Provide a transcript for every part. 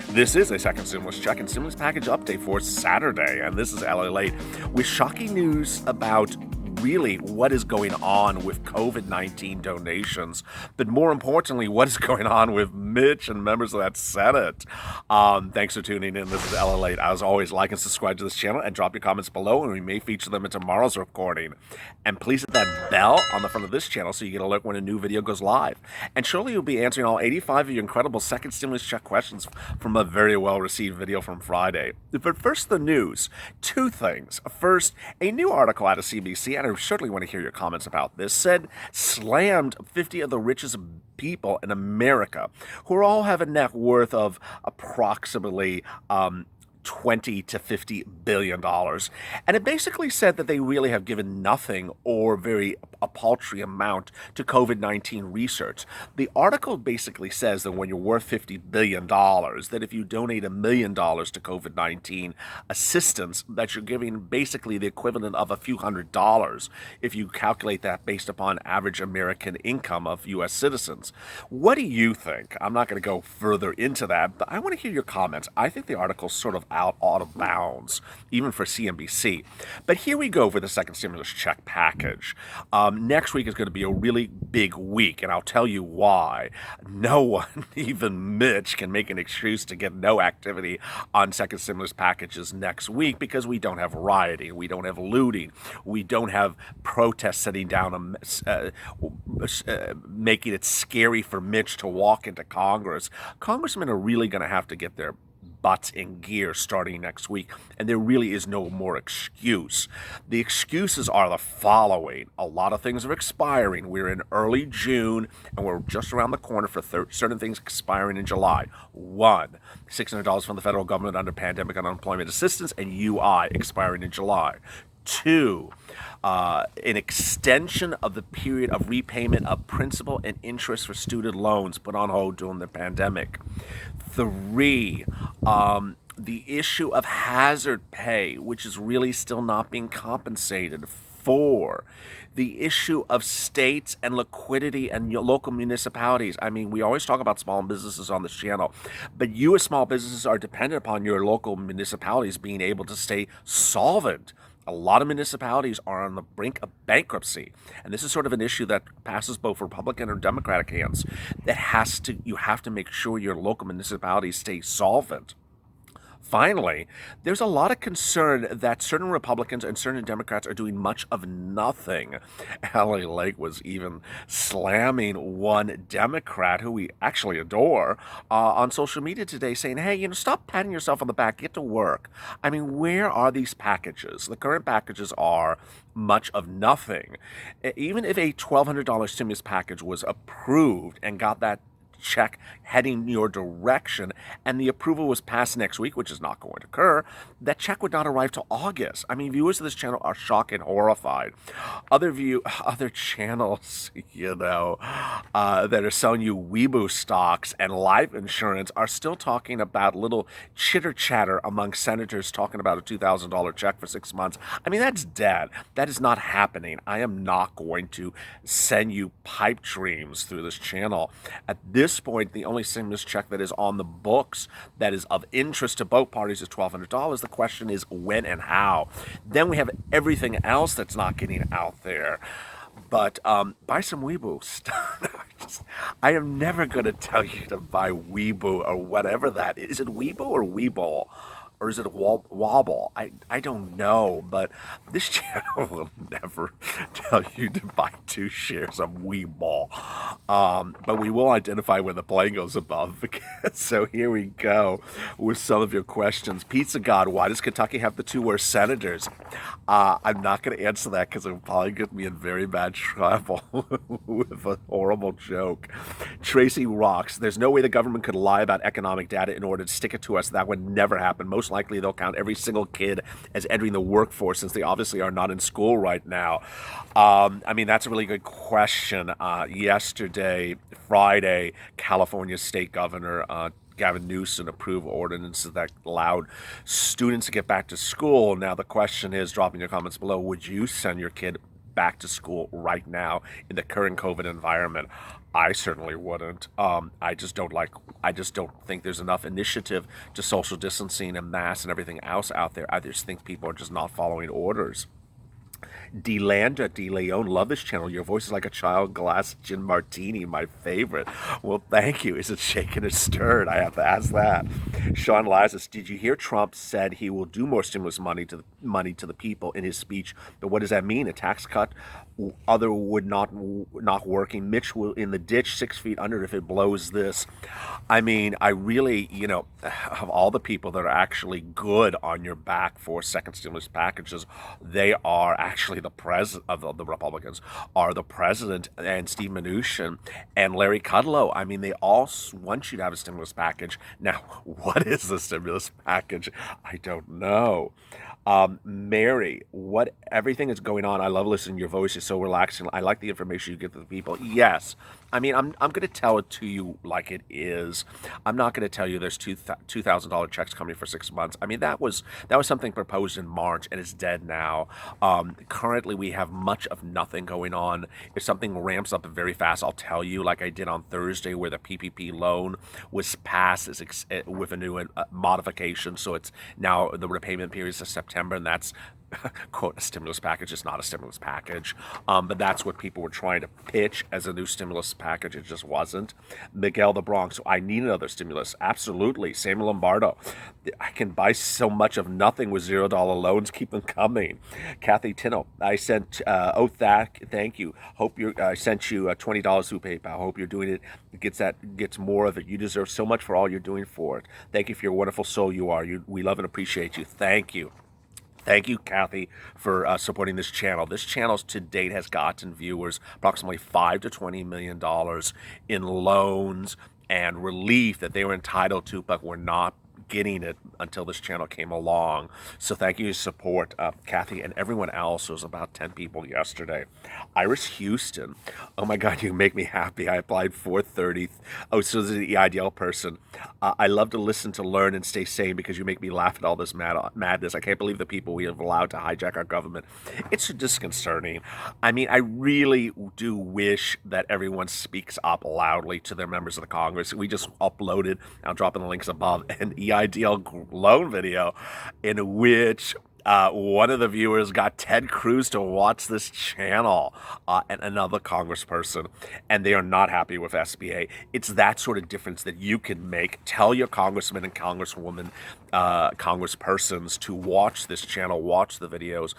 This is a second stimulus check and stimulus package update for Saturday, and this is LALATE with shocking news about really what is going on with COVID-19 donations, but more importantly, what is going on with Mitch and members of that Senate. Thanks for tuning in. This is LALATE. As always, like and subscribe to this channel and drop your comments below, and we may feature them in tomorrow's recording. And please hit that bell on the front of this channel so you get an alert when a new video goes live. And surely you'll be answering all 85 of your incredible second stimulus check questions from a very well-received video from Friday. But first, the news. Two things. First, a new article out of CBC, and I certainly want to hear your comments about this, slammed 50 of the richest people in America, who all have a net worth of approximately 20 to 50 billion dollars. And it basically said that they really have given nothing or a paltry amount to COVID-19 research. The article basically says that when you're worth $50 billion, that if you donate $1 million to COVID-19 assistance, that you're giving basically the equivalent of a few $100s if you calculate that based upon average American income of U.S. citizens. What do you think? I'm not going to go further into that, but I want to hear your comments. I think the article's sort of out of bounds, even for CNBC. But here we go for the second stimulus check package. Next week is going to be a really big week, and I'll tell you why. No one, even Mitch, can make an excuse to get no activity on second stimulus packages next week because we don't have rioting, we don't have looting, we don't have protests setting down, making it scary for Mitch to walk into Congress. Congressmen are really going to have to get their butts in gear starting next week, and there really is no more excuse. The excuses are the following. A lot of things are expiring. We're in early June, and we're just around the corner for certain things expiring in July. One, $600 from the federal government under pandemic and unemployment assistance and UI expiring in July. Two, an extension of the period of repayment of principal and interest for student loans put on hold during the pandemic. Three, the issue of hazard pay, which is really still not being compensated. Four, the issue of states and liquidity and local municipalities. I mean, we always talk about small businesses on this channel, but you as small businesses are dependent upon your local municipalities being able to stay solvent. A lot of municipalities are on the brink of bankruptcy, and this is sort of an issue that passes both Republican and Democratic hands. You have to make sure your local municipalities stay solvent. Finally, there's a lot of concern that certain Republicans and certain Democrats are doing much of nothing. LALATE was even slamming one Democrat who we actually adore on social media today, saying, hey, stop patting yourself on the back, get to work. I mean, where are these packages? The current packages are much of nothing. Even if a $1,200 stimulus package was approved and got that check heading your direction, and the approval was passed next week, which is not going to occur, that check would not arrive till August. I mean, viewers of this channel are shocked and horrified. Other channels, that are selling you Weibo stocks and life insurance are still talking about little chitter chatter among senators talking about a $2,000 check for 6 months. I mean, that's dead. That is not happening. I am not going to send you pipe dreams through this channel. At this point, the only stimulus check that is on the books that is of interest to both parties is $1,200. The question is when and how. Then we have everything else that's not getting out there. But buy some Weibo stuff. I am never going to tell you to buy Weibo or whatever that is. Is it Weibo or Weeble? Or is it a wobble? I don't know, but this channel will never tell you to buy 2 shares of Weeble. But we will identify when the plane goes above. So here we go with some of your questions. Pizza God, why does Kentucky have the 2 worst senators? I'm not going to answer that because it'll probably get me in very bad trouble with a horrible joke. Tracy Rocks, there's no way the government could lie about economic data in order to stick it to us. That would never happen. Most likely they'll count every single kid as entering the workforce since they obviously are not in school right now. I mean, that's a really good question. Yesterday, Friday, California State Governor Gavin Newsom approved ordinances that allowed students to get back to school. Now, the question is, drop in your comments below, would you send your kid back to school right now in the current COVID environment? I certainly wouldn't. I just don't think there's enough initiative to social distancing and masks and everything else out there. I just think people are just not following orders. Delanda, De Leon, love this channel. Your voice is like a child glass gin martini, my favorite. Well, thank you. Is it shaken or stirred? I have to ask that. Sean Lazarus, did you hear Trump said he will do more stimulus money to the people in his speech? But what does that mean? A tax cut? Other would not working. Mitch will in the ditch 6 feet under if it blows this. I mean, I really, of all the people that are actually good on your back for second stimulus packages, they are actually the president of the Republicans, are the president and Steve Mnuchin and Larry Kudlow. I mean, they all want you to have a stimulus package. Now, what is the stimulus package? I don't know. Mary, what everything is going on. I love listening. Your voice is so relaxing. I like the information you give to the people. Yes, I mean, I'm going to tell it to you like it is. I'm not going to tell you there's $2,000 checks coming for 6 months. I mean, that was something proposed in March and it's dead now. Currently, we have much of nothing going on. If something ramps up very fast, I'll tell you, like I did on Thursday, where the PPP loan was passed with a new modification. So it's now the repayment period is September, and that's quote a stimulus package. It's not a stimulus package, but that's what people were trying to pitch as a new stimulus package. It just wasn't. Miguel the Bronx, so I need another stimulus. Absolutely. Samuel Lombardo, I can buy so much of nothing with $0 loans. Keep them coming. Kathy Tino, I sent thank you. Hope you I sent you $20 through PayPal. Hope you're doing it. Gets more of it. You deserve so much for all you're doing for it. Thank you for your wonderful soul you are. We love and appreciate you. Thank you. Thank you, Kathy, for supporting this channel. This channel to date has gotten viewers approximately $5 to $20 million in loans and relief that they were entitled to, but were not getting it until this channel came along. So thank you for your support, Kathy, and everyone else. There was about 10 people yesterday. Iris Houston, oh my God, you make me happy. I applied 430. Oh, so this is the ideal person. I love to listen, to learn, and stay sane because you make me laugh at all this madness. I can't believe the people we have allowed to hijack our government. It's disconcerting. I mean, I really do wish that everyone speaks up loudly to their members of the Congress. We just uploaded, I'll drop in the links above, an EIDL loan video in which one of the viewers got Ted Cruz to watch this channel and another congressperson, and they are not happy with SBA. It's that sort of difference that you can make. Tell your congressmen and congresswomen, congresspersons to watch this channel, watch the videos,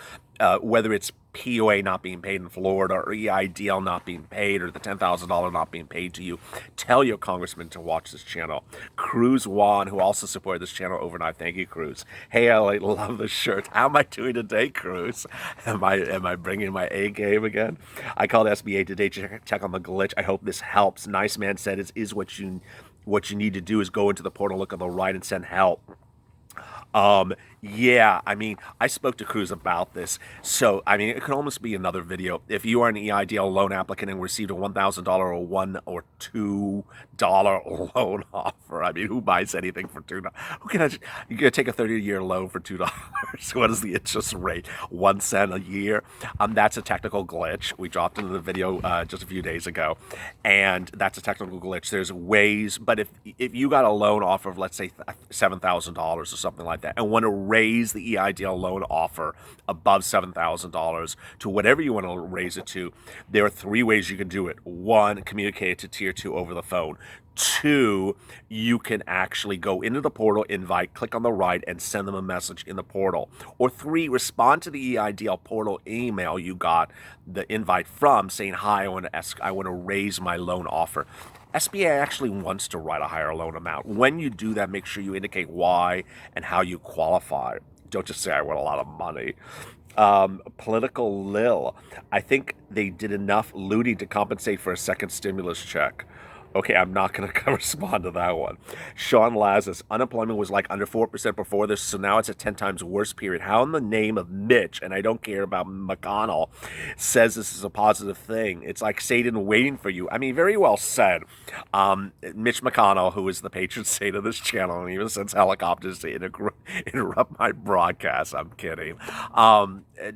whether it's POA not being paid in Florida or EIDL not being paid or the $10,000 not being paid to you. Tell your congressman to watch this channel. Cruz Juan, who also supported this channel overnight. Thank you, Cruz. Hey, I love the shirt. How am I doing today, Cruz? Am I bringing my A game again? I called SBA today to check on the glitch. I hope this helps. Nice Man said it is what you need to do is go into the portal, look on the right, and send help. Yeah, I mean, I spoke to Cruz about this, so, I mean, it could almost be another video. If you are an EIDL loan applicant and received a $1,000 or $1 or $2 loan offer, I mean, who buys anything for $2? You're going to take a 30-year loan for $2. What is the interest rate? 1 cent a year? That's a technical glitch. We dropped into the video just a few days ago, and that's a technical glitch. There's ways, but if you got a loan offer of, let's say, $7,000 or something like that, and want to raise the EIDL loan offer above $7,000 to whatever you want to raise it to, there are 3 ways you can do it. 1, communicate it to Tier 2 over the phone. 2, you can actually go into the portal invite, click on the right, and send them a message in the portal. Or 3, respond to the EIDL portal email you got the invite from saying, hi, I want to raise my loan offer. SBA actually wants to write a higher loan amount. When you do that, make sure you indicate why and how you qualify. Don't just say, I want a lot of money. Political Lil, I think they did enough looting to compensate for a second stimulus check. Okay, I'm not going to respond to that one. Sean Lazarus, unemployment was like under 4% before this, so now it's a 10 times worse period. How in the name of Mitch, and I don't care about McConnell, says this is a positive thing? It's like Satan waiting for you. I mean, very well said. Mitch McConnell, who is the patron saint of this channel and even sends helicopters to interrupt my broadcast, I'm kidding,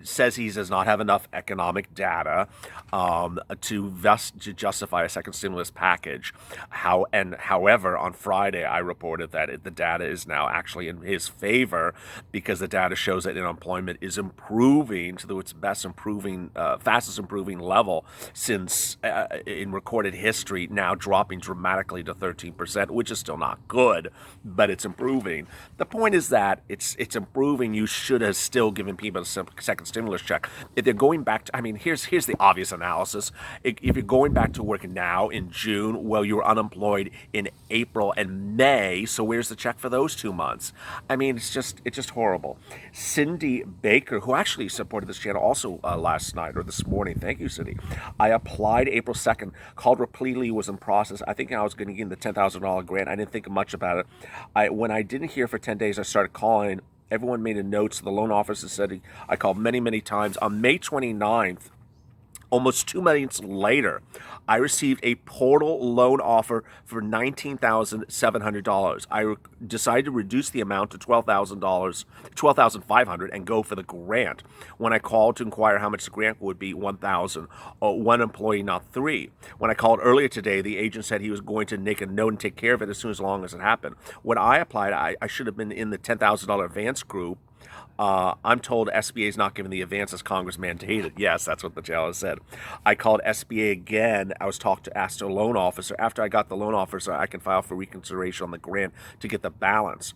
says he does not have enough economic data to justify a second stimulus package. However, on Friday, I reported that the data is now actually in his favor because the data shows that unemployment is improving to its fastest improving level since in recorded history, now dropping dramatically to 13%, which is still not good, but it's improving. The point is that it's improving. You should have still given people a second stimulus check. If they're going back to, I mean, here's the obvious analysis. If you're going back to work now in June, well, you were unemployed in April and May, so where's the check for those 2 months? I mean, it's just horrible. Cindy Baker, who actually supported this channel also last night or this morning, thank you, Cindy. I applied April 2nd, called repeatedly, was in process. I think I was going to get the $10,000 grant. I didn't think much about it. When I didn't hear for 10 days, I started calling. Everyone made a note, so the loan officer said I called many, many times. On May 29th, almost 2 months later, I received a portal loan offer for $19,700. I decided to reduce the amount to $12,500, and go for the grant. When I called to inquire how much the grant would be, $1,000. One employee, not three. When I called earlier today, the agent said he was going to make a note and take care of it as long as it happened. When I applied, I should have been in the $10,000 advance group. I'm told SBA is not giving the advance as Congress mandated. Yes, that's what the channel said. I called SBA again. I was asked a loan officer. After I got the loan officer, I can file for reconsideration on the grant to get the balance.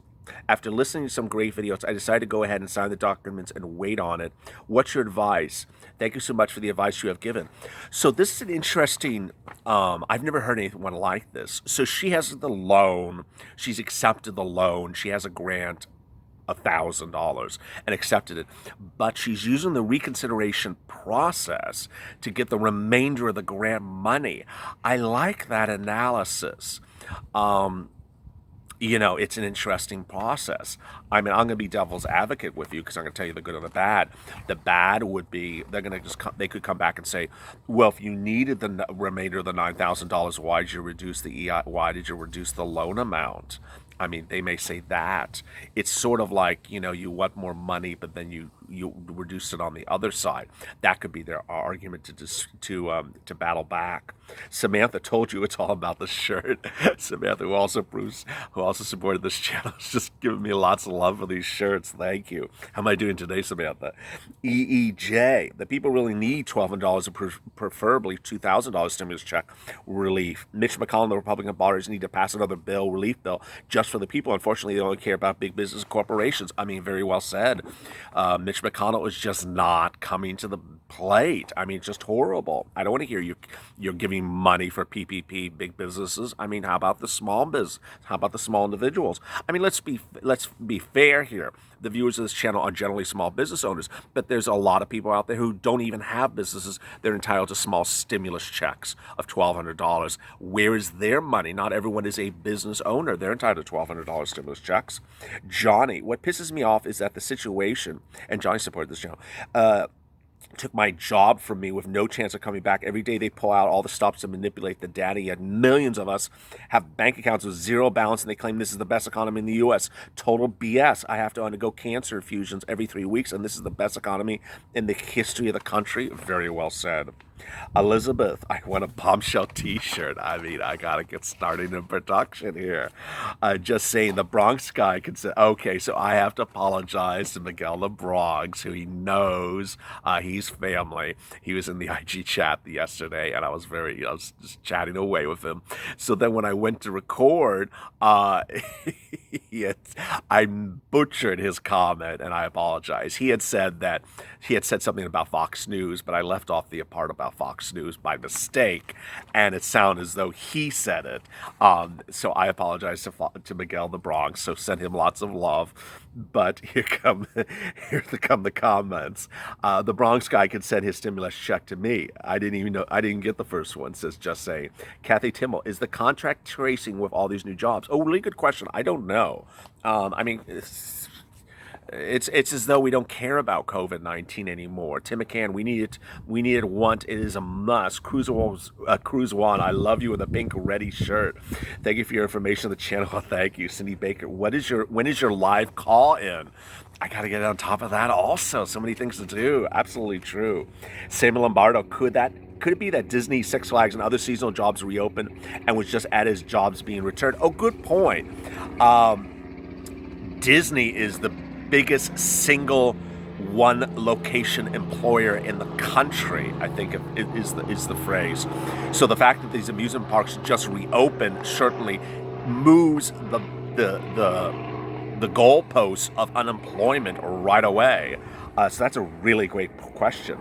After listening to some great videos, I decided to go ahead and sign the documents and wait on it. What's your advice? Thank you so much for the advice you have given. So this is an interesting, I've never heard anyone like this. So she has the loan. She's accepted the loan. She has a grant. $1,000 and accepted it, but she's using the reconsideration process to get the remainder of the grant money. I like that analysis. It's an interesting process. I mean, I'm going to be devil's advocate with you because I'm going to tell you the good and the bad. The bad would be they could come back and say, well, if you needed the remainder of the $9,000, why did you reduce why did you reduce the loan amount? I mean, they may say that. It's sort of like, you want more money, but then you reduce it on the other side. That could be their argument to battle back. Samantha told you it's all about the shirt. Samantha, who also supported this channel, is just giving me lots of love for these shirts. Thank you. How am I doing today, Samantha? EEJ, the people really need $1,200, preferably $2,000 stimulus check relief. Mitch McConnell and the Republican parties need to pass another relief bill, just for the people. Unfortunately, they only care about big business corporations. I mean, very well said. Mitch McConnell is just not coming to the plate. I mean, it's just horrible. I don't want to hear you're giving money for PPP, big businesses. I mean, how about the small business? How about the small individuals? I mean, let's be fair here. The viewers of this channel are generally small business owners, but there's a lot of people out there who don't even have businesses. They're entitled to small stimulus checks of $1,200. Where is their money? Not everyone is a business owner. They're entitled to $1,200 stimulus checks. Johnny, what pisses me off is that the situation, and Johnny supported this channel, took my job from me with no chance of coming back. Every day they pull out all the stops to manipulate the data, yet millions of us have bank accounts with zero balance, and they claim this is the best economy in the U.S. Total BS. I have to undergo cancer infusions every 3 weeks, and this is the best economy in the history of the country. Very well said. Elizabeth, I want a bombshell t-shirt. I mean, I gotta get started in production here. Just saying, the Bronx guy can say, okay, so I have to apologize to Miguel the Bronx, who he knows, he's family. He was in the IG chat yesterday, and I was just chatting away with him. So then when I went to record, I butchered his comment, and I apologize. He had said something about Fox News, but I left off the part about Fox News by mistake, and it sounded as though he said it. So I apologize to Miguel the Bronx. So send him lots of love. But here come the comments. The Bronx Bronx guy could send his stimulus check to me. I didn't even know. I didn't get the first one, says Just Saying. Kathy Timmel, is the contract tracing with all these new jobs? Oh, really good question. I don't know. I mean, it's as though we don't care about COVID-19 anymore. Tim McCann, we need it once. It is a must. Cruise One, I love you with a pink ready shirt. Thank you for your information on the channel. Thank you, Cindy Baker. When is your live call in? I got to get on top of that also. So many things to do. Absolutely true. Samuel Lombardo, could it be that Disney, Six Flags, and other seasonal jobs reopened and was just at his jobs being returned? Oh, good point. Disney is the biggest single one location employer in the country, I think is the phrase. So the fact that these amusement parks just reopened certainly moves the goalposts of unemployment right away. So that's a really great question.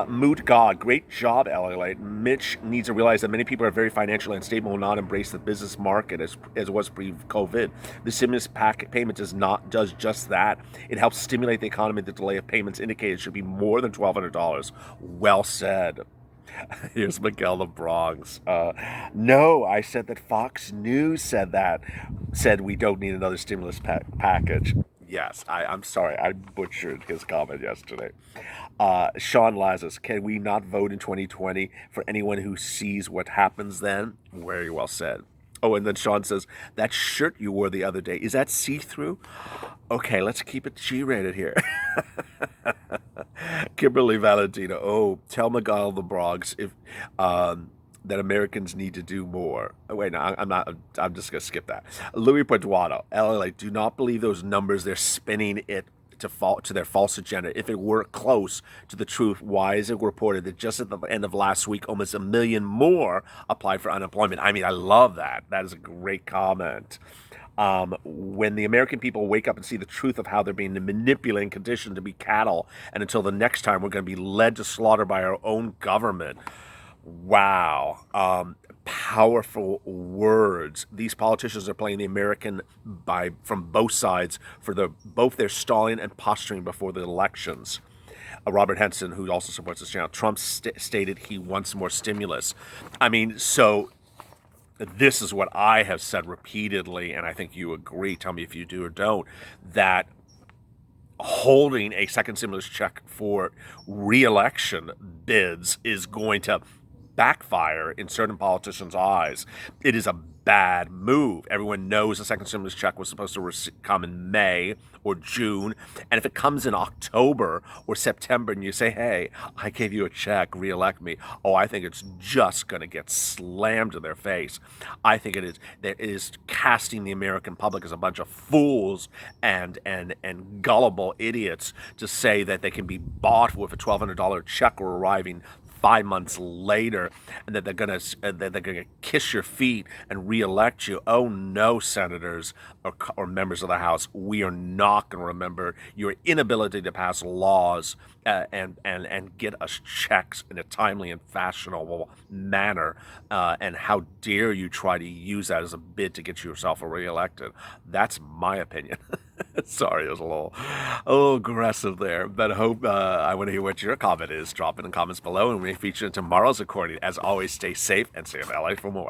Moot God, great job, LALATE. Mitch needs to realize that many people are very financially unstable and will not embrace the business market as it was pre-COVID. The stimulus payment does just that. It helps stimulate the economy. The delay of payments indicated should be more than $1,200. Well said. Here's Miguel the Bronx. No, I said that Fox News said we don't need another stimulus package. Yes, I'm sorry. I butchered his comment yesterday. Sean Lazarus, can we not vote in 2020 for anyone who sees what happens then? Very well said. Oh, and then Sean says, that shirt you wore the other day, is that see-through? Okay, let's keep it G-rated here. Kimberly Valentino, oh, tell Miguel the Bronx if that Americans need to do more. Oh, wait, no, I'm just going to skip that. Louis Paduano, LA, do not believe those numbers. They're spinning it to their false agenda. If it were close to the truth, why is it reported that just at the end of last week, almost 1 million more applied for unemployment? I mean, I love that. That is a great comment. When the American people wake up and see the truth of how they're being manipulated and conditioned to be cattle, and until the next time we're going to be led to slaughter by our own government. Wow. Powerful words. These politicians are playing the American from both sides for both their stalling and posturing before the elections. Robert Henson, who also supports this channel, Trump stated he wants more stimulus. I mean, so this is what I have said repeatedly, and I think you agree, tell me if you do or don't, that holding a second stimulus check for re-election bids is going to backfire in certain politicians' eyes. It is a bad move. Everyone knows the second stimulus check was supposed to come in May or June, and if it comes in October or September and you say, hey, I gave you a check, re-elect me, oh, I think it's just going to get slammed to their face. I think it is casting the American public as a bunch of fools and gullible idiots to say that they can be bought with a $1,200 check arriving 5 months later, and that they're gonna kiss your feet and reelect you. Oh no, senators or members of the House, we are not going to remember your inability to pass laws and get us checks in a timely and fashionable manner. And how dare you try to use that as a bid to get yourself reelected? That's my opinion. Sorry, it was a little aggressive there, but I hope I want to hear what your comment is. Drop it in the comments below, and we may feature in tomorrow's recording. As always, stay safe and stay in LA for more.